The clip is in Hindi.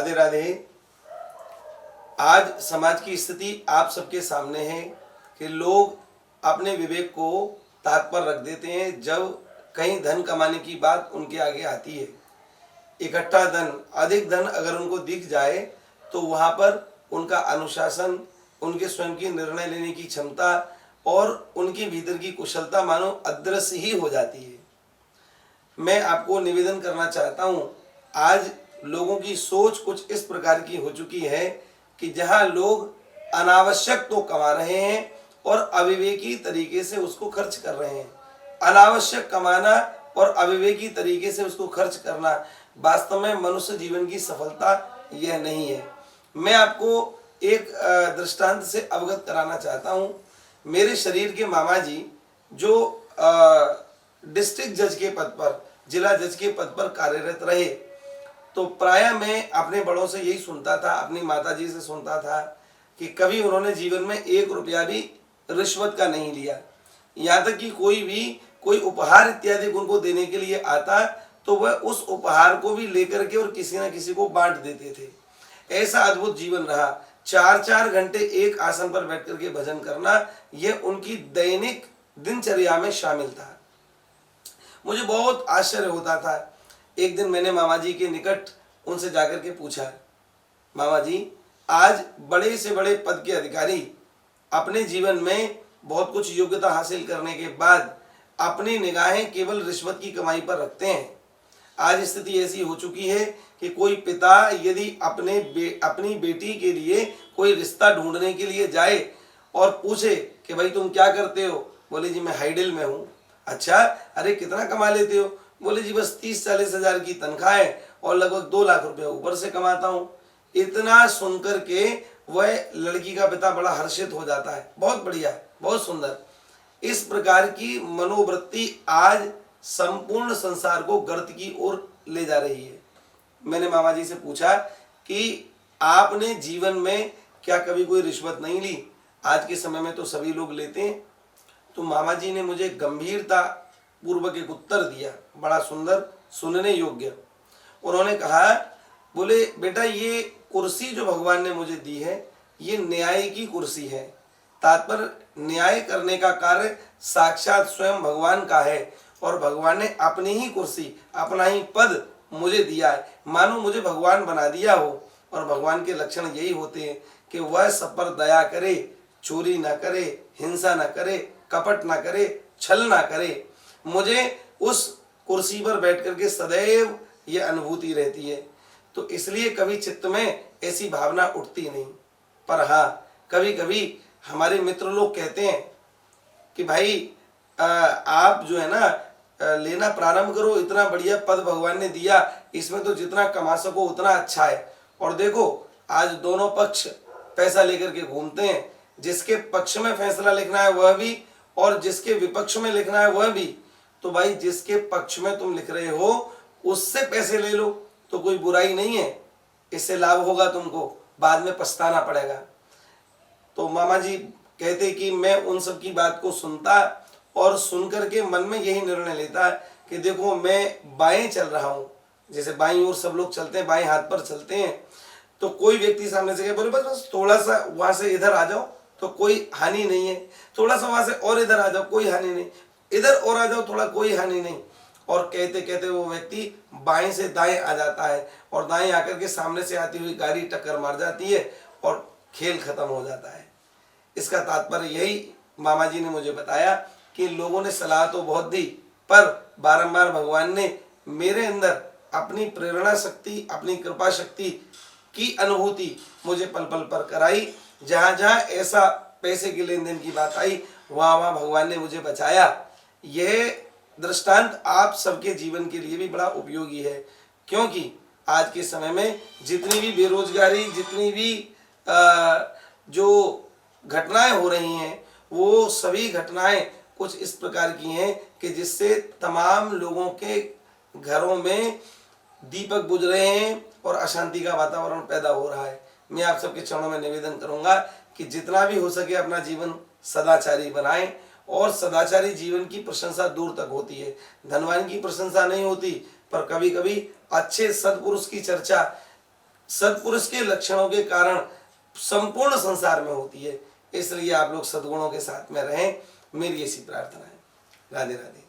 राधे राधे। आज समाज की स्थिति आप सबके सामने है कि लोग अपने विवेक को ताक पर रख देते हैं जब कहीं धन कमाने की बात उनके आगे आती है। इकट्ठा धन, अधिक धन अगर उनको दिख जाए तो वहाँ पर उनका अनुशासन, उनके स्वयं की निर्णय लेने की क्षमता और उनके भीतर की कुशलता मानो अदृश्य ही हो जाती है। मैं आपको निवेदन करना चाहता हूँ, आज लोगों की सोच कुछ इस प्रकार की हो चुकी है कि जहाँ लोग अनावश्यक तो कमा रहे हैं और अविवेकी तरीके से उसको खर्च कर रहे हैं। अनावश्यक कमाना और अविवेकी तरीके से उसको खर्च करना वास्तव में मनुष्य जीवन की सफलता यह नहीं है। मैं आपको एक दृष्टांत से अवगत कराना चाहता हूँ। मेरे शरीर के मामा जी जो डिस्ट्रिक्ट जज के पद पर, जिला जज के पद पर कार्यरत रहे, तो प्रायः मैं अपने बड़ों से यही सुनता था, अपनी माता जी से सुनता था कि कभी उन्होंने जीवन में 1 रुपया भी रिश्वत का नहीं लिया। यहाँ तक कि कोई उपहार इत्यादि उनको देने के लिए आता तो वह उस उपहार को भी लेकर के और किसी न किसी को बांट देते थे। ऐसा अद्भुत जीवन रहा। 4-4 घंटे एक आसन पर बैठ करके भजन करना, यह उनकी दैनिक दिनचर्या में शामिल था। मुझे बहुत आश्चर्य होता था। एक दिन मैंने मामा जी के निकट उनसे जाकर के पूछा, मामा जी, आज बड़े से बड़े पद के अधिकारी अपने जीवन में बहुत कुछ योग्यता हासिल करने के बाद अपनी निगाहें केवल रिश्वत की कमाई पर रखते हैं। आज स्थिति ऐसी हो चुकी है कि कोई पिता यदि अपनी बेटी के लिए कोई रिश्ता ढूंढने के लिए जाए और पूछे कि भाई तुम क्या करते हो, बोले जी मैं हाइडल में हूँ। अच्छा, अरे कितना कमा लेते हो? बोले जी बस 30-40 हज़ार की तनख्वाह है और लगभग 2 लाख रुपया ऊपर से कमाता हूँ। इतना सुनकर के वह लड़की का पिता बड़ा हर्षित हो जाता है। बहुत बढ़िया, बहुत सुंदर। इस प्रकार की मनोवृत्ति आज संपूर्ण संसार को गर्त की ओर ले जा रही है। मैंने मामा जी से पूछा कि आपने जीवन में क्या कभी कोई रिश्वत नहीं ली? आज के समय में तो सभी लोग लेते हैं। तो मामा जी ने मुझे गंभीरता पूर्वक एक उत्तर दिया, बड़ा सुंदर, सुनने योग्य। उन्होंने कहा, बोले बेटा ये कुर्सी जो भगवान ने मुझे दी है ये न्याय की कुर्सी है। तात्पर्य न्याय करने का कार्य साक्षात स्वयं भगवान का है और भगवान ने अपनी ही कुर्सी, अपना ही पद मुझे दिया है, मानो मुझे भगवान बना दिया हो। और भगवान के लक्षण यही होते हैं कि वह सब पर दया करे, चोरी ना करे, हिंसा ना करे, कपट ना करे, छल ना करे। मुझे उस कुर्सी पर बैठ करके सदैव ये अनुभूति रहती है। तो इसलिए कभी चित्त में ऐसी भावना उठती नहीं। पर हाँ, कभी कभी हमारे मित्र लोग कहते हैं कि भाई आप जो है ना लेना प्रारंभ करो, इतना बढ़िया पद भगवान ने दिया, इसमें तो जितना कमा सको उतना अच्छा है। और देखो आज दोनों पक्ष पैसा लेकर के घूमते हैं, जिसके पक्ष में फैसला लिखना है वह भी और जिसके विपक्ष में लिखना है वह भी। तो भाई जिसके पक्ष में तुम लिख रहे हो उससे पैसे ले लो तो कोई बुराई नहीं है, इससे लाभ होगा तुमको, बाद में पछताना पड़ेगा। तो मामा जी कहते कि मैं उन सब की बात को सुनता और सुन करके मन में यही निर्णय लेता कि देखो मैं बाएं चल रहा हूँ, जैसे बाईं ओर सब लोग चलते हैं, बाएं हाथ पर चलते हैं। तो कोई व्यक्ति सामने से कहे बोले बस थोड़ा सा वहां से इधर आ जाओ तो कोई हानि नहीं है, थोड़ा सा वहां से और इधर आ जाओ कोई हानि नहीं, इधर और आ जाओ थोड़ा, कोई हानि नहीं। और कहते कहते वो व्यक्ति बाएं से दाएं आ जाता है और दाएं आकर के सामने से आती हुई गाड़ी टक्कर मार जाती है और खेल खत्म हो जाता है। इसका तात्पर्य यही मामा जी ने मुझे बताया कि लोगों ने सलाह तो बहुत दी पर बारंबार भगवान ने मेरे अंदर अपनी प्रेरणा शक्ति, अपनी कृपा शक्ति की अनुभूति मुझे पल पल पर कराई। जहाँ जहाँ ऐसा पैसे के लेन देन की बात आई वहाँ वहाँ भगवान ने मुझे बचाया। यह दृष्टांत आप सबके जीवन के लिए भी बड़ा उपयोगी है, क्योंकि आज के समय में जितनी भी बेरोजगारी, जितनी भी जो घटनाएं हो रही हैं वो सभी घटनाएं कुछ इस प्रकार की हैं कि जिससे तमाम लोगों के घरों में दीपक बुझ रहे हैं और अशांति का वातावरण पैदा हो रहा है। मैं आप सबके चरणों में निवेदन करूंगा कि जितना भी हो सके अपना जीवन सदाचारी बनाएं। और सदाचारी जीवन की प्रशंसा दूर तक होती है, धनवान की प्रशंसा नहीं होती, पर कभी कभी अच्छे सत्पुरुष की चर्चा सत्पुरुष के लक्षणों के कारण संपूर्ण संसार में होती है। इसलिए आप लोग सद्गुणों के साथ में रहें, मेरी ऐसी प्रार्थना है। राधे राधे।